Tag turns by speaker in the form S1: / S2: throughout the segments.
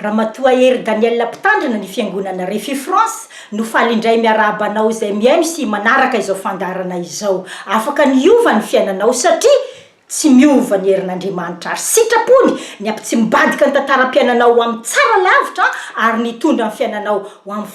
S1: Ramatoa Hery Daniel Mpitandrina ny fiangonana Refy France no faly indray miarabanao zay mihaino sy manaraka izao fandarana izao. Afaka niova ny fiainanao satria tsy miova ny herin'Andriamanitra ary sitrapony ny apy tsy mibadika ny tantaram-piainanao amin'ny tsara lavitra ary nitondra ny fiainanao ho amin'ny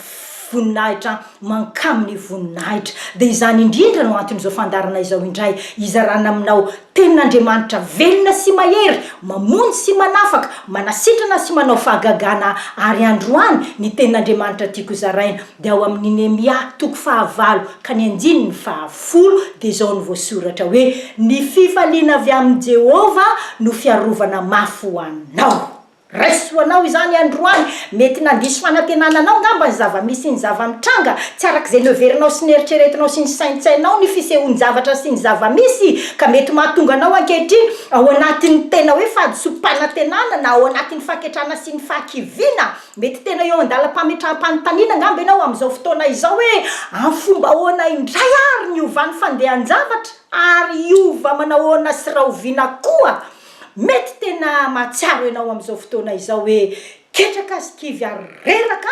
S1: voninahitra mankaminy voninahitra. Dia izany indrindra no antony izao fandarana izao indray izarana aminao tenin'Andriamanitra velona sy mahery, mamonjy sy manafaka, manasitrana sy manao fahagagana ary androany ny tenin'Andriamanitra tiako zaraina dia ao amin'ny Nehemia 4:9-10 dia izao no voasoratra hoe ny fifaliana avy amin'ny Jehovah no fiarovana mafy ho anao. Raisoanao izany androany mety nandiso fanantenananao ngamba ny zava-misy ny zava-mitranga tsy arak'izay neverinao sy ny eritreretinao sy ny saintsainao ny fisehony zavatra sy ny zava-misy ka mety mahatonga anao ankehitriny ao anatin'ny tena hoe fahadisom-panantenana na ao anatin'ny fahaketrana sy ny fahakiviana. Mety tena eo andalam-pametraha-panontaniana ngamba ianao amin'izao fotoana izao hoe amin'ny fomba ahoana indray ary ny ovan'ny fandehan-javatra ary iova manao ahoana sy raha oviana koa. Mety tena mahatsiaro ianao amin'izao fotoana izao hoe ketraka sy kivy ary reraka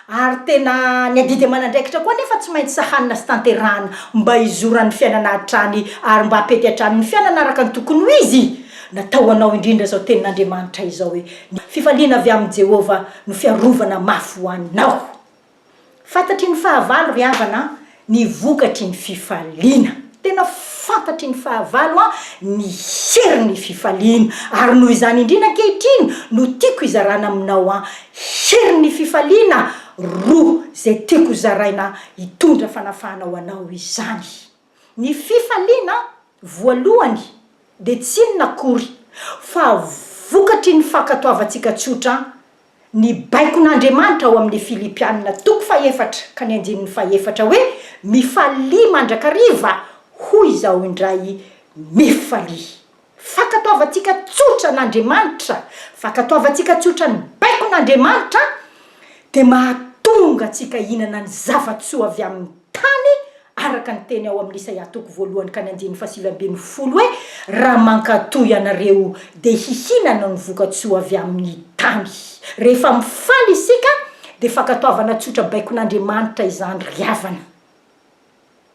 S1: ary tena ny adidy aman'andraikitra koa nefa tsy maintsy sahanina sy tanterahana mba hizoran'ny fiainana hatrany ary mba hapety hatrany ny fiainana araka ny tokony ho izy. Natao anao indrindra zao tenin'Andriamanitra izao hoe fifaliana avy amin'ny Jehovah no fiarovana mafy ho anao. Fantatry ny fahavalo ry havana ny vokatry ny fifaliana. Tena fantatry ny fahavalo ny hery ny fifaliana ary noho izany indrindra ankehitriny no tiako izarana aminao hery ny fifaliana roa zay tiako zaraina hitondra fanafahana ho anao izany. Ny fifaliana voalohany dia tsy inona akory fa vokatry ny fankatoavantsika tsotra ny baikon'Andriamanitra ao amin'ny Filipianina 4:4 hoe mifalia mandrakariva hoy izao indray mifalia. Fankatoavantsika tsotra n'Andriamanitra, fankatoavantsika tsotra ny baikon'Andriamanitra dia mahatonga antsika hinana ny zava-tsoa avy amin'ny tany araka ny teny ao amin'ny Isaia 1:7-10 hoe raha mankatoy ianareo dia hihinana ny voka-tsoa avy amin'ny tany. Rehefa mifaly isika dia fankatoavana tsotra baikon'Andriamanitra izany ry havana.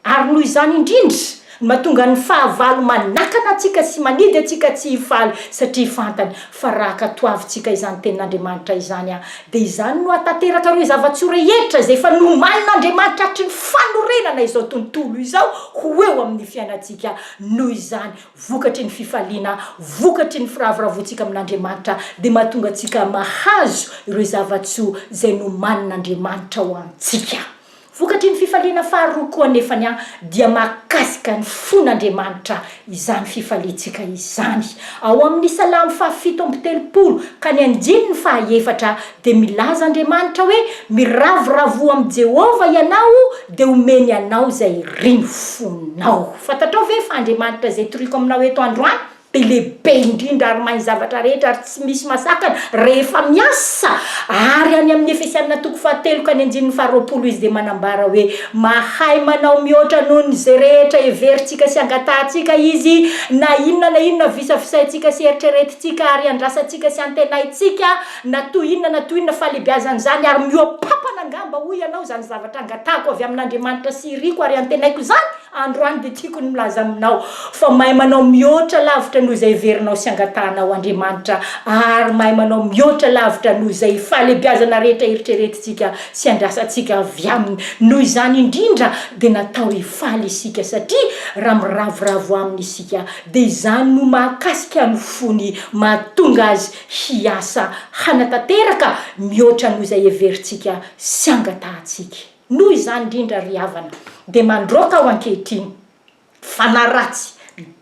S1: Ary noho izany indrindra mahatonga ny fahavalo manakana atsika sy manidy atsika tsy hifaly satria fantany fa raha katoavintsika izany tenin'Andriamanitra izany dia izany no atateraka ireo zava-tsoa rehetra zay efa nomanin'Andriamanitra hatry ny fanorenana izao tontolo izao ho eo amin'ny fiainantsika. Noho izany vokatry ny fifaliana, vokatry ny firavoravoantsika amin'Andriamanitra dia mahatonga antsika mahazo ireo zava-tsoa zay nomanin'Andriamanitra ho antsika. Vokatry ny fifaliana faharoa koa nefany dia mahakasika ny fon'Andriamanitra izany fifaliantsika izany. Ao amin'ny Salamo 7:30 ka ny 9 dia milaza Andriamanitra hoe miravoravo amin'ny Jehovah ianao dia omeny anao zay rino fonao. Fantatrao ve fa Andriamanitra zay toriko aminao eto androany dia lehibe indrindra ary mahay zavatra rehetra ary tsy misy masakana rehefa miasa. Ary any amin'ny Efesianina 4:9 izy dia manambara hoe mahay manao mihoatra noho ny zay rehetra heverintsika sy angatantsika izy na inona visavisaintsika sy eritreretintsika ary andrasantsika sy antenaintsika na toy inona falebiazan'izany ary mioapapana angamba hoy ianao zany zavatra angatako avy amin'Andriamanitra sy iriko ary antenaiko zany. Androany dia tiako ny milaza aminao fa mahay manao mihoatra lavitra noho izay heverinao sy angatanao Andriamanitra ary mahay manao mihoatra lavitra noho izay falebiazana rehetra eritreretintsika sy andrasantsika avy aminy. Noho izany indrindra dia natao hifaly isika satria raha miravoravo aminy isika dia izany no mahakasika ny fony mahatonga azy hiasa hanatanteraka mihoatra noho izay heverintsika sy angatantsika. Noho izany indrindra ry havana dia mandroaka ao ankehitriny fanaratsy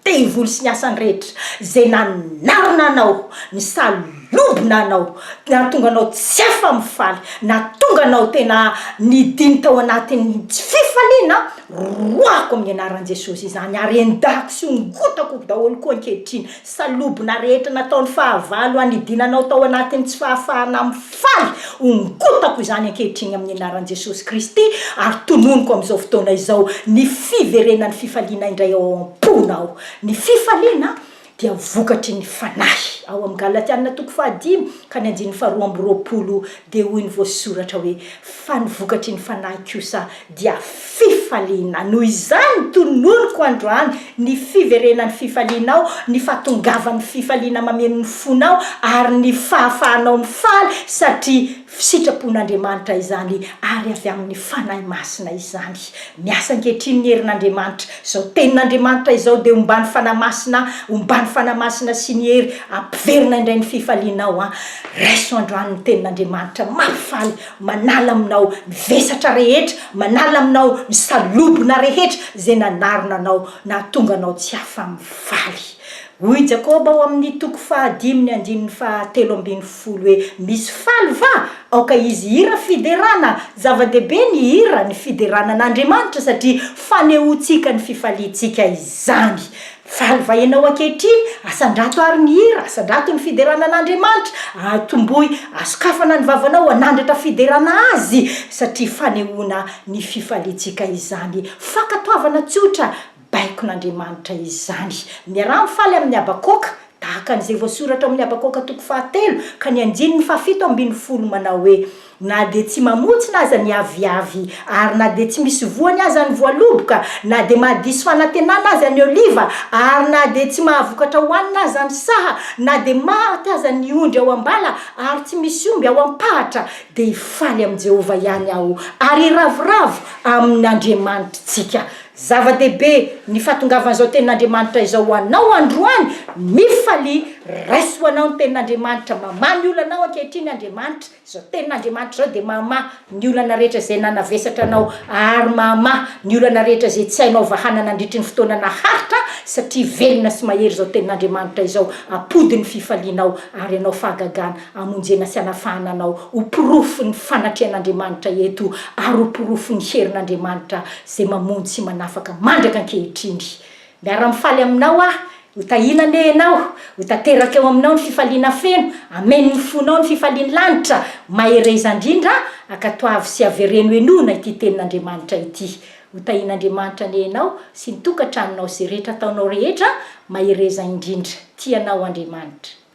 S1: dia hivoly sy ny asany rehetra zay nanarina anao, ny salobina anao, nahatonga anao tsy afa-mifaly, nahatonga anao tena nidiny tao anatin'ny tsy fifaliana roako amin'ny anaran'i Jesosy izany ary endako sy ongotako daholo koa ankehitriny salobina rehetra nataon'ny fahavalo anidinanao tao anatin'ny tsy fahafahana mifaly ongotako izany ankehitriny amin'ny anaran'i Jesosy Kristy ary tononiko amin'izao fotoana izao ny fiverenan'ny fifaliana indray ao am-ponao. Ny fifaliana dia vokatry ny fanahy ao amin'ny Galatiana 5 ka ny 2:20 dia hoy ny voasoratra hoe fa ny vokatry ny fanahy kosa dia fifaliana. Noho izany tononoko androany ny fiverenan'ny fifalianao, ny fahatongavan'ny fifaliana mameno ny fonao ary ny fahafahanao mifaly satria sitrapon'Andriamanitra izany ary avy amin'ny fanahy masina izany. Miasa ankehitriny ny herin'Andriamanitra. Zao tenin'Andriamanitra izao dia ombany fanahy masina sy ny hery ampiverina indray ny fifalianao. Raiso androany ny tenin'Andriamanitra mafaly manala aminao vesatra rehetra, manala aminao ny salobona rehetra zay nanarona anao na tonga anao tsy afa mifaly. Hoy Jakoba ao amin'ny 5:17 hoe misy faly va aoka izy hira fiderana. Zava-dehibe ny hira ny fideranan'Andriamanitra satria fanehoantsika ny fifaliantsika izany. Faly va ianao ankehitriny, asandrato ary ny hira, asandrato ny fideranan'Andriamanitra, atomboy asokafana ny vavanao anandratra fiderana azy satria fanehoana ny fifaliantsika izany. Fakatoavana tsotra baiko n'Andriamanitra izany. Miarah mifaly amin'ny Habakoka tahaka an'izay voasoratra amin'ny Habakoka 4 ka ny 7 manao hoe na dia tsy mamotsina aza ny aviavy ary na dia tsy misy voany aza ny voaloboka, na dia mahadiso fanantenana aza ny oliva ary na dia tsy mahavokatra hoanina aza ny saha, na dia maty aza ny ondry ao ambala ary tsy misy omby ao ampahatra, dia hifaly amin'ny Jehovah ihany aho ary ravoravo amin'Andriamanitsika. Zava-dehibe ny fahatongavan'izao tenin'Andriamanitra izao ho anao androany, mifaly raiso ho anao ny tenin'Andriamanitra. Mamaha ny olonanao ankehitriny Andriamanitra. Izao tenin'Andriamanitra izao dia mamaha ny olana rehetra izay nanavesatra anao ary mamaha ny olana rehetra izay tsy hainao vahana nandritry ny fotoana naharitra satria velona sy mahery izao tenin'Andriamanitra izao. Apody ny fifalianao ary ianao fahagagana amonjena sy anafahananao ho pirofo ny fanatrehan'Andriamanitra eto ary ho pirofo ny herin'Andriamanitra zay mamonjy sy afaka mandraka ankehitriny. Miara mifaly aminao ho tahinane ianao, ho tateraka eo aminao ny fifaliana feno, ameny ny fonao ny fifaliany lanitra, mahereza indrindra akatoavy sy avereno enona ity tenin'Andriamanitra ity. Ho tahin'Andriamanitra ne ianao sy ny tokantranonao sy rehetra ataonao rehetra, mahereza indrindra. Tianao Andriamanitra.